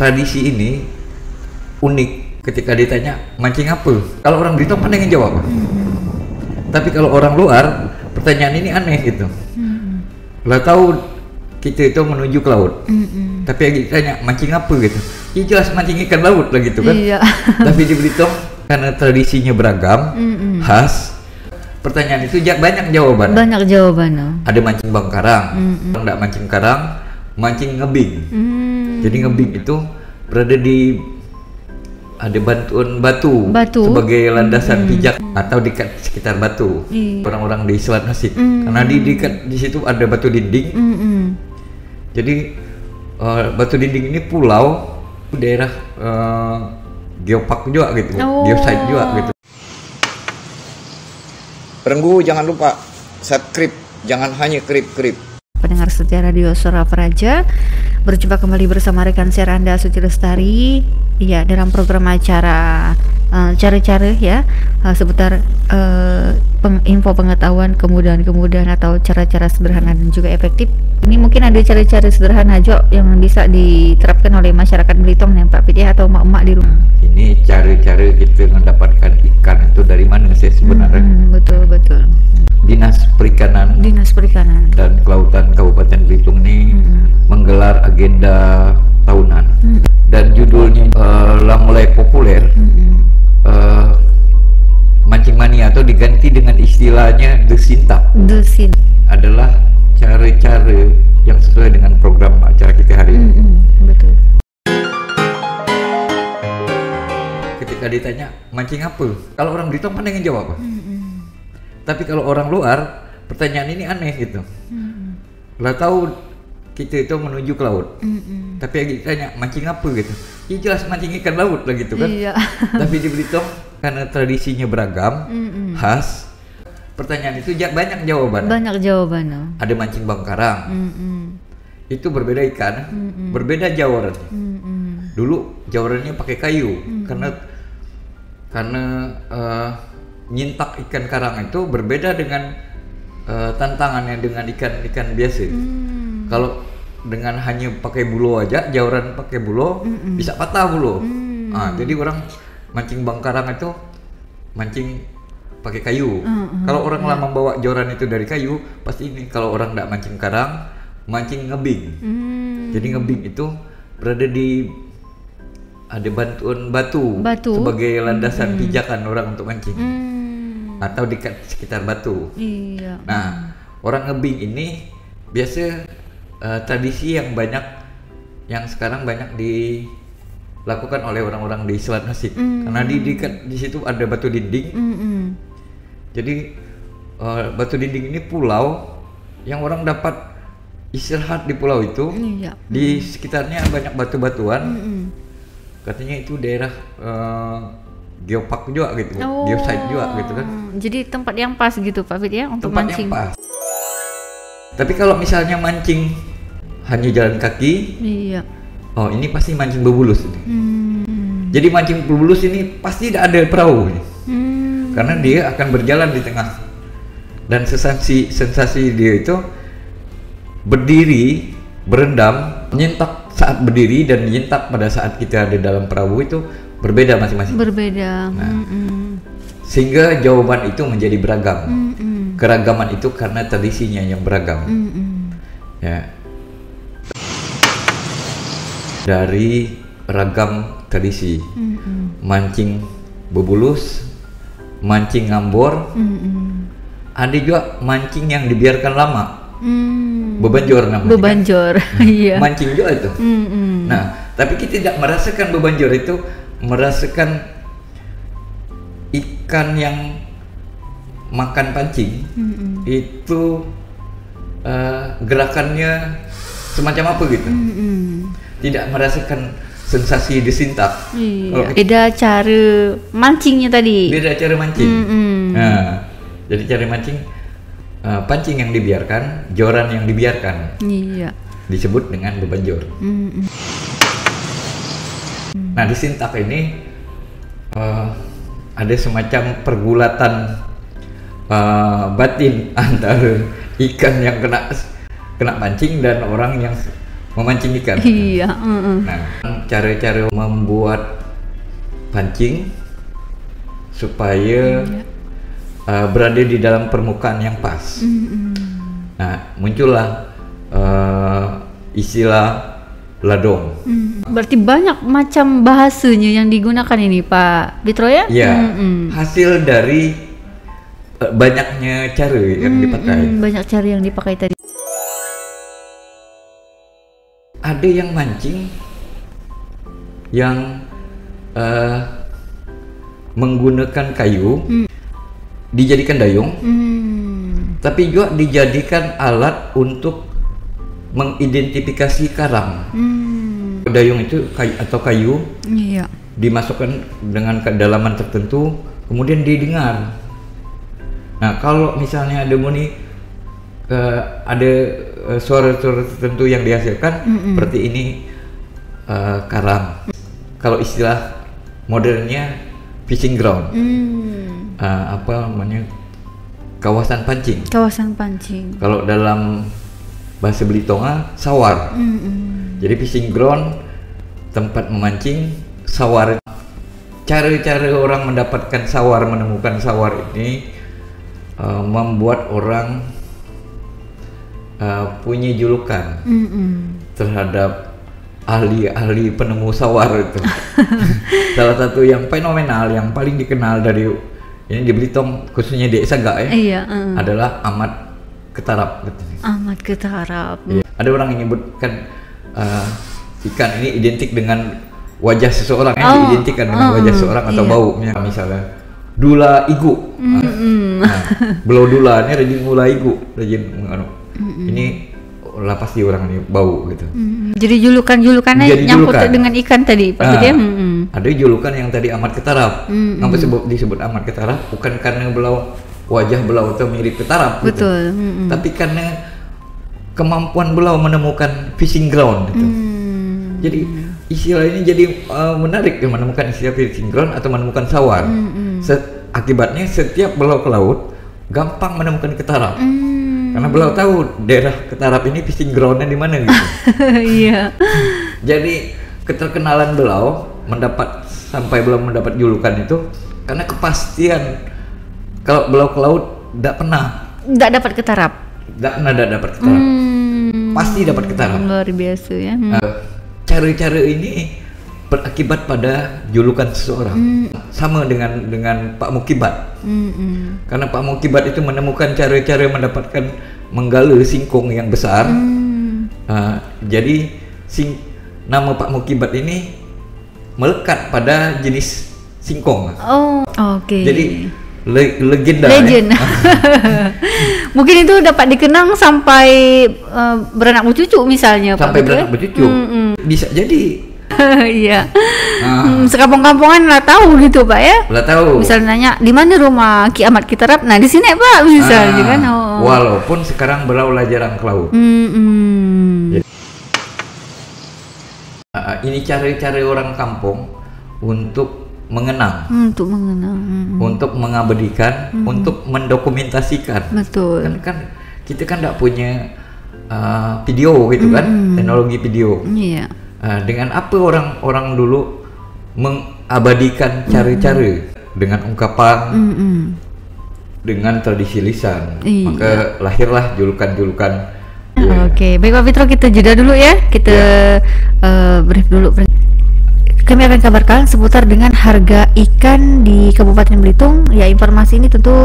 tradisi ini unik ketika ditanya mancing apa. Kalau orang Belitung mana yang jawab? Tapi kalau orang luar pertanyaan ini aneh gitu. Lah tahu kita itu menuju ke laut. Tapi yang ditanya mancing apa gitu. Ya jelas mancing ikan laut lah gitu kan. Iya. Tapi di Belitung karena tradisinya beragam, khas. Pertanyaan itu banyak jawaban. Banyak jawabannya. Ada mancing bangkarang, enggak mancing karang, mancing ngebing. Jadi ngebing itu berada di ada bantuan batu sebagai landasan pijak atau di sekitar batu. Orang-orang di Selat Nasib karena di situ ada batu dinding. Jadi batu dinding ini pulau daerah geopark juga gitu, geosite juga gitu. Perenggu jangan lupa subscribe, jangan hanya krip. Pendengar setia Radio Suara Praja, berjumpa kembali bersama rekan share Anda Suci Lestari, ya, dalam program acara cara-cara ya seputar info pengetahuan kemudahan atau cara-cara sederhana dan juga efektif. Ini mungkin ada cara-cara sederhana aja yang bisa diterapkan oleh masyarakat Belitung ya Pak Fit ya, atau emak-emak di rumah. Ini cara-cara kita mendapatkan ikan itu dari mana sih sebenarnya? Betul. Dinas Perikanan dan Kelautan Kabupaten Belitung ini menggelar agenda tahunan dan judulnya mulai populer, mancing mania atau diganti dengan istilahnya desinta. Adalah cara-cara yang sesuai dengan program acara kita hari ini. Betul. Ketika ditanya mancing apa, kalau orang Belitung mana yang jawab? Tapi kalau orang luar pertanyaan ini aneh gitu. Lah tahu kita itu menuju ke laut. Tapi yang ditanya mancing apa gitu. Ya jelas mancing ikan laut lah gitu kan. Iya. Tapi di Belitung karena tradisinya beragam, khas. Pertanyaan itu banyak jawaban. Banyak jawabannya. Ada mancing bangkarang. Itu berbeda ikan, berbeda jawarannya. Dulu jawarannya pakai kayu karena nyintak ikan karang itu berbeda dengan tantangannya dengan ikan biasa. Kalau dengan hanya pakai bulo aja, jawaran pakai bulo bisa patah bulo. Jadi orang mancing bangkarang itu mancing pakai kayu. Kalau orang lama membawa jawaran itu dari kayu, pasti ini. Kalau orang tidak mancing karang, mancing ngebing. Jadi ngebing itu berada di ada bantuan batu sebagai landasan pijakan orang untuk mancing. Atau di sekitar batu. Nah, orang ngebing ini biasa tradisi yang sekarang banyak dilakukan oleh orang-orang di Selat Nasib. Karena di situ ada batu dinding. Jadi batu dinding ini pulau yang orang dapat istirahat di pulau itu. Di sekitarnya banyak batu-batuan. Katanya itu daerah geopark juga gitu, geosite juga gitu kan. Jadi tempat yang pas gitu Pak Fit ya untuk mancing. Tempat yang pas. Tapi kalau misalnya mancing hanya jalan kaki, ini pasti mancing bebulus ini. Jadi mancing bebulus ini pasti tidak ada perahu ini. Karena dia akan berjalan di tengah. Dan sensasi dia itu berdiri, berendam, nyentak saat berdiri dan nyentak pada saat kita ada dalam perahu itu berbeda masing-masing. Nah, sehingga jawaban itu menjadi beragam. Keragaman itu karena tradisinya yang beragam. Ya. Dari ragam tradisi, mancing bebulus, mancing ngambor, ada juga mancing yang dibiarkan lama. Bebanjor namanya. Bebanjor. Iya. Mancing juga itu. Nah, tapi kita tidak merasakan bebanjor itu, merasakan ikan yang makan pancing. Itu gerakannya semacam apa gitu. Tidak merasakan sensasi disintak. Beda cara mancingnya tadi. Beda cara mancing. Nah, jadi cara mancing pancing yang dibiarkan, joran yang dibiarkan. Disebut dengan bebanjor. Nah, disintak ini ada semacam pergulatan batin antara ikan yang kena pancing dan orang yang memancing ikan. Iya. Nah, cara-cara membuat pancing supaya berada di dalam permukaan yang pas. Nah, muncullah istilah ladong. Berarti banyak macam bahasanya yang digunakan ini Pak Bitro ya? Ya, hasil dari banyaknya cara yang dipakai. Banyak cara yang dipakai tadi. Ada yang mancing yang menggunakan kayu dijadikan dayung, tapi juga dijadikan alat untuk mengidentifikasi karang. Dayung itu kayu dimasukkan dengan kedalaman tertentu, kemudian didengar. Nah, kalau misalnya ada ada suara-suara tertentu yang dihasilkan, berarti ini karang. Kalau istilah modernnya fishing ground, kawasan pancing. Kawasan pancing. Kalau dalam bahasa Belitonga sawar. Jadi fishing ground, tempat memancing, sawar. Cara-cara orang mendapatkan sawar, menemukan sawar ini membuat orang punya julukan terhadap ahli penemu sawar itu. Salah satu yang fenomenal, yang paling dikenal dari ini di Belitung, khususnya di Saga adalah Ahmad Ketarap. Ahmad Ketarap. Ada orang yang menyebutkan ikan ini identik dengan wajah seseorang, diidentikan dengan wajah seseorang atau baunya. Misalnya Dula Igu, belau Dula ini rajin Dula Igu, rajin ini lah pasti orang ini bau gitu. Jadi julukannya nyangkut dengan ikan tadi Pak Bidem. Ada julukan yang tadi Ahmad Ketarap. Kenapa disebut Ahmad Ketarap? Bukan karena wajah belau itu mirip ketarap. Betul. Gitu. Tapi karena kemampuan belau menemukan fishing ground gitu. Jadi istilah ini jadi menarik, menemukan istilah fishing ground atau menemukan sawar. Akibatnya setiap belau ke laut gampang menemukan ketarap. Karena belau tahu daerah ketarap ini fishing groundnya di mana gitu. Iya. Jadi keterkenalan belau sampai belum mendapat julukan itu karena kepastian kalau belau ke laut tidak dapat ketarap. Pasti dapat ketarap. Luar biasa ya. Cara-cara ini berakibat pada julukan seseorang. Sama dengan Pak Mukibat. Karena Pak Mukibat itu menemukan cara-cara mendapatkan menggala singkong yang besar. Jadi nama Pak Mukibat ini melekat pada jenis singkong. Oke. Jadi legend. Mungkin itu dapat dikenang sampai beranak bercucu misalnya. Sampai beranak bercucu. Bisa jadi. Iya. Sekampung-kampungan lah tahu gitu Pak ya. Lah tahu. Misalnya nanya di mana rumah Ki Ahmad Ketarap, nah di sini Pak misalnya kan. Walaupun sekarang belau lah jarang ke laut. Jadi, ini cara-cara orang kampung untuk mengenang. Untuk mengabadikan, untuk mendokumentasikan. Betul. Kan kita kan tidak punya video gitu kan, teknologi video. Iya. Dengan apa orang dulu mengabadikan cara-cara dengan ungkapan, dengan tradisi lisan, maka lahirlah julukan-julukan. Oke, baik Pak Fitro, kita jeda dulu ya, kita brief dulu. Kami akan kabarkan seputar dengan harga ikan di Kabupaten Belitung. Ya, informasi ini tentu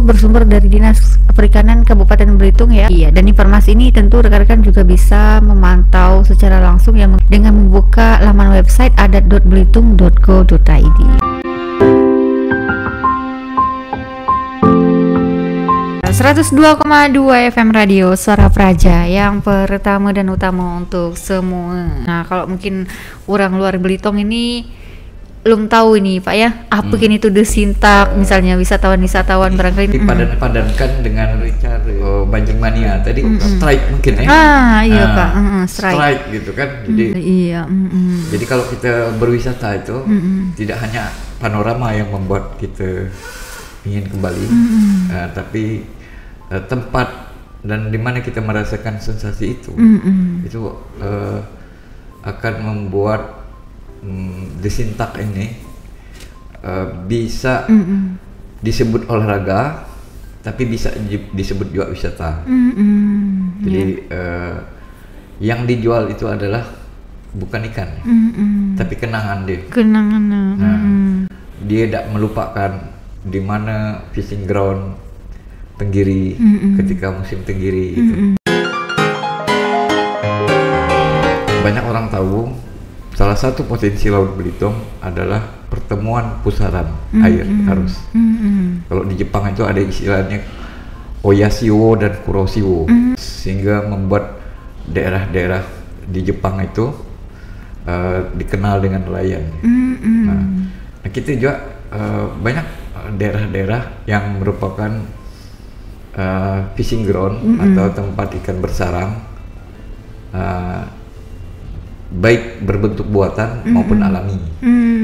bersumber dari Dinas Perikanan Kabupaten Belitung ya. Iya, dan informasi ini tentu rekan-rekan juga bisa memantau secara langsung ya dengan membuka laman website adat.belitung.go.id. 102,2 FM Radio Suara Praja yang pertama dan utama untuk semua. Nah, kalau mungkin orang luar Belitung ini belum tahu ini Pak ya, apa ini tuh Desintak, misalnya wisatawan barangkali dipadankan dengan Richard Banjing Mania tadi strike mungkin ya. Iya Pak, strike gitu kan. Jadi jadi kalau kita berwisata itu tidak hanya panorama yang membuat kita ingin kembali, tapi tempat dan di mana kita merasakan sensasi itu, itu akan membuat disintak ini bisa disebut olahraga, tapi bisa disebut juga wisata. Jadi yang dijual itu adalah bukan ikan, tapi kenangan dia. Kenangan. Dia tidak melupakan di mana fishing ground tenggiri ketika musim tenggiri itu. Banyak orang tahu salah satu potensi Laut Belitung adalah pertemuan pusaran air arus. Kalau di Jepang itu ada istilahnya Oyashiwo dan Kuroshiwo, sehingga membuat daerah-daerah di Jepang itu dikenal dengan nelayan. Nah, kita juga banyak daerah-daerah yang merupakan fishing ground atau tempat ikan bersarang, baik berbentuk buatan maupun alami.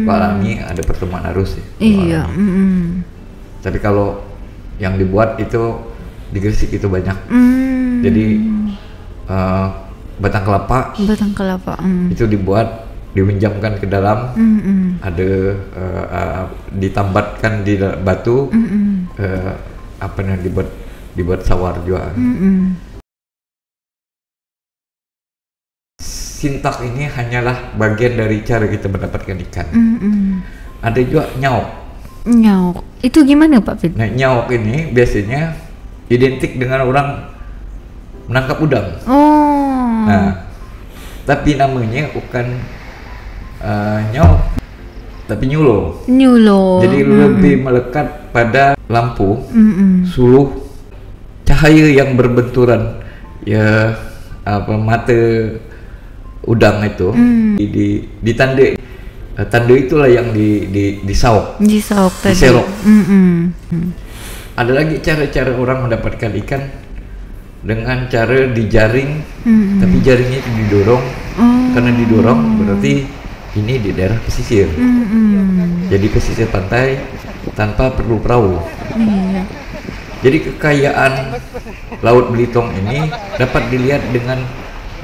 Kalau alami ada pertemuan arus ya. Iya. Tapi kalau yang dibuat itu di Gresik itu banyak. Jadi batang kelapa itu dibuat, diminjamkan ke dalam, ada ditambatkan di batu, apa yang dibuat sawar juga. Sintak ini hanyalah bagian dari cara kita mendapatkan ikan. Ada juga nyaok. Nyaok itu gimana Pak Fit? Nah, nyaok ini biasanya identik dengan orang menangkap udang. Nah, tapi namanya bukan nyaok, tapi nyulo. Jadi lebih melekat pada lampu, suluh, cahaya yang berbenturan, ya mata udang itu ditandai. Tanda itulah yang disauk tadi. Diserok. Ada lagi cara-cara orang mendapatkan ikan dengan cara dijaring, tapi jaringnya itu didorong. Karena didorong berarti ini di daerah pesisir. Jadi pesisir pantai tanpa perlu perahu. Jadi kekayaan Laut Belitung ini dapat dilihat dengan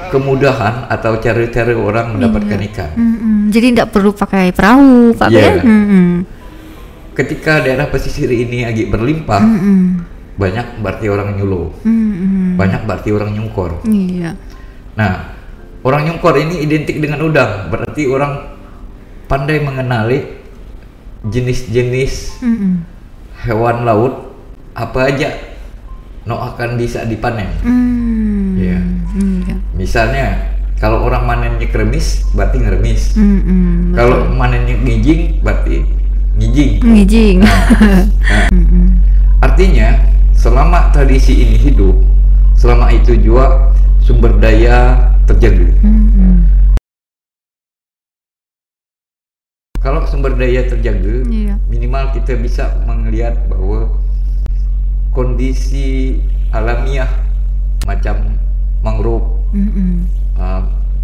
kemudahan atau cara-cara orang mendapatkan ikan. Jadi tidak perlu pakai perahu, Pak. Ketika daerah pesisir ini lagi berlimpah, banyak berarti orang nyulo, banyak berarti orang nyungkor. Nah, orang nyungkor ini identik dengan udang, berarti orang pandai mengenali jenis-jenis hewan laut apa aja akan bisa dipanen. Misalnya kalau orang manennya kremis berarti ngeremis, kalau manennya ngijing berarti ngijing. Artinya selama tradisi ini hidup, selama itu juga sumber daya terjaga. Kalau sumber daya terjaga, minimal kita bisa melihat bahwa kondisi alamiah macam mangrove,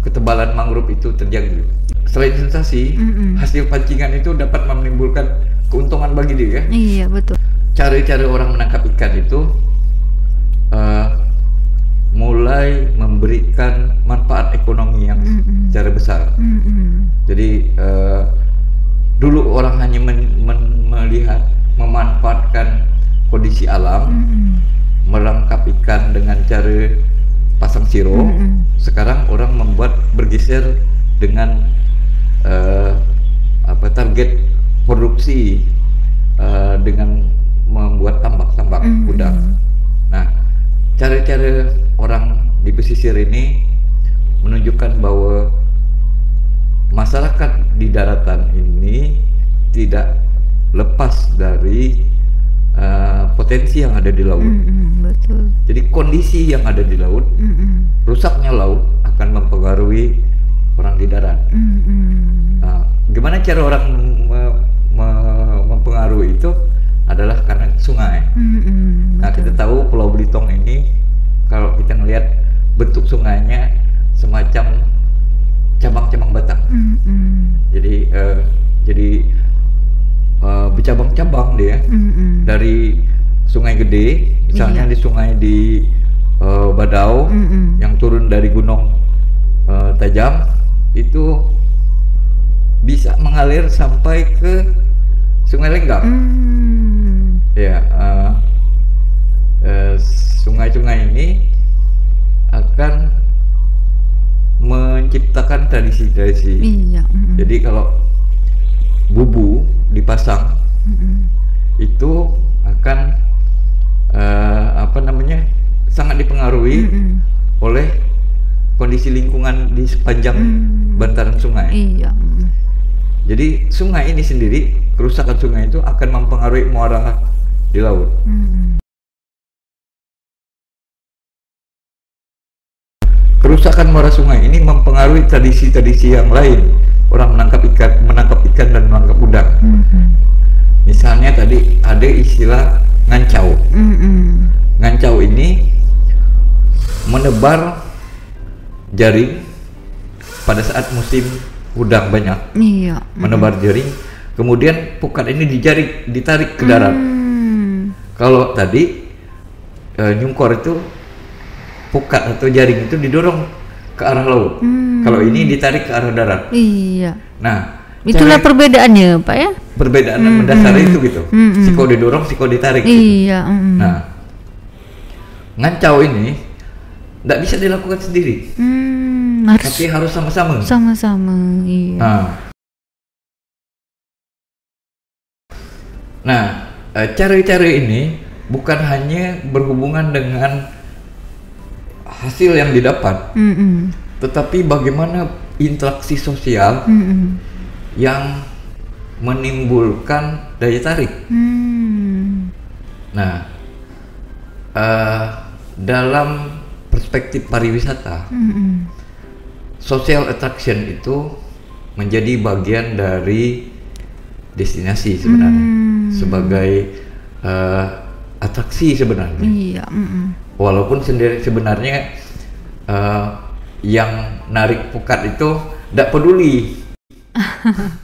ketebalan mangrove itu terjaga. Selain sensasi, hasil pancingan itu dapat menimbulkan keuntungan bagi dia. Iya, betul. Cara-cara orang menangkap ikan itu mulai memberikan manfaat ekonomi yang secara besar. Jadi dulu orang hanya melihat, memanfaatkan kondisi alam, menangkap ikan dengan cara pasang siro. Sekarang orang bergeser dengan target produksi dengan membuat tambak-tambak udang. Nah, cara-cara orang di pesisir ini menunjukkan bahwa masyarakat di daratan ini tidak lepas dari potensi yang ada di laut. Betul. Jadi kondisi yang ada di laut, rusaknya laut akan mempengaruhi orang di darat. Nah, gimana cara orang mempengaruhi itu adalah karena sungai. Nah, kita tahu Pulau Belitung ini kalau kita ngelihat bentuk sungainya semacam cabang-cabang batang. Jadi bercabang-cabang dia. Dari sungai gede, misalnya di sungai di Badau yang turun dari Gunung Tajam, itu bisa mengalir sampai ke Sungai Lenggang. Ya, sungai-sungai ini akan menciptakan tradisi-tradisi. Iya. Jadi kalau bubu dipasang itu akan sangat dipengaruhi oleh kondisi lingkungan di sepanjang bantaran sungai. Iya. Jadi sungai ini sendiri, kerusakan sungai itu akan mempengaruhi muara di laut. Kerusakan muara sungai ini mempengaruhi tradisi-tradisi yang lain. Orang menangkap ikan dan menangkap udang. Misalnya tadi ada istilah ngancau. Ngancau ini menebar jaring pada saat musim udang banyak. Iya. Menebar jaring, kemudian pukat ini ditarik ke darat. Kalau tadi nyungkor itu pukat atau jaring itu didorong ke arah laut. Kalau ini ditarik ke arah darat. Iya. Nah, itulah perbedaannya, Pak ya? Perbedaan mendasar itu gitu. Siko didorong, siko ditarik. Iya. Gitu. Nah, ngancau ini tidak bisa dilakukan sendiri, tapi harus sama-sama. Sama-sama, iya. Nah, cara-cara ini bukan hanya berhubungan dengan hasil yang didapat, tetapi bagaimana interaksi sosial yang menimbulkan daya tarik. Nah, dalam perspektif pariwisata, social attraction itu menjadi bagian dari destinasi sebenarnya, sebagai atraksi sebenarnya. Iya. Walaupun sebenarnya yang narik pukat itu tidak peduli.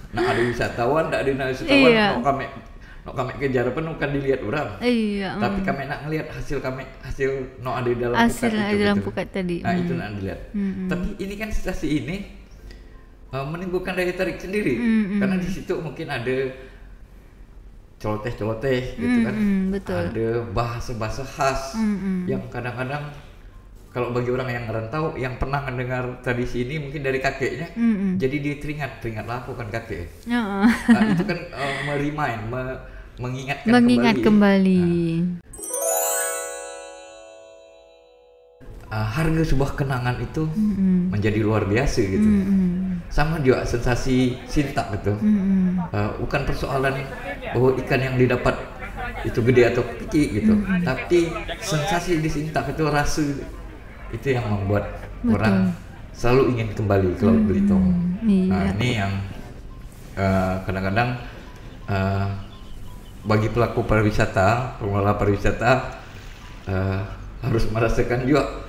Nah, ada wisatawan, tidak ada wisatawan. Iya. Kami kejar penuh kan dilihat orang. Iya. Tapi kami nak ngelihat hasil ada di dalam hasil pukat di dalam gitu. pukat tadi. Nah, itu nak dilihat. Tapi ini kan situasi ini menimbulkan daya tarik sendiri, karena di situ mungkin ada celoteh-celoteh gitu kan. Betul. Ada bahasa-bahasa khas yang kadang-kadang kalau bagi orang yang ngerantau yang pernah mendengar tradisi ini mungkin dari kakeknya, jadi dia teringatlah aku kan kakek. Nah, itu kan mengingat kembali. Harga sebuah kenangan itu menjadi luar biasa gitu. Sama juga sensasi sintak gitu. Bukan persoalan ikan yang didapat itu gede atau kecil gitu, tapi sensasi di sintak itu, rasa itu yang membuat orang selalu ingin kembali ke Laut Belitung. Nah, ini yang kadang-kadang bagi pelaku pariwisata, pengelola pariwisata harus merasakan juga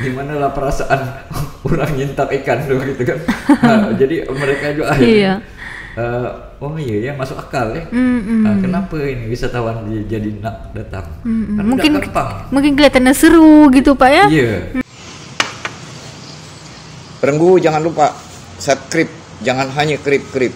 gimana lah perasaan orang nyintak ikan tuh gitu kan. Jadi mereka juga akhirnya oh iya ya, masuk akal ya. Kenapa ini wisatawan jadi nak datang? Mungkin kelihatannya seru gitu, Pak ya. Iya. Perenggu jangan lupa subscribe, jangan hanya krip-krip.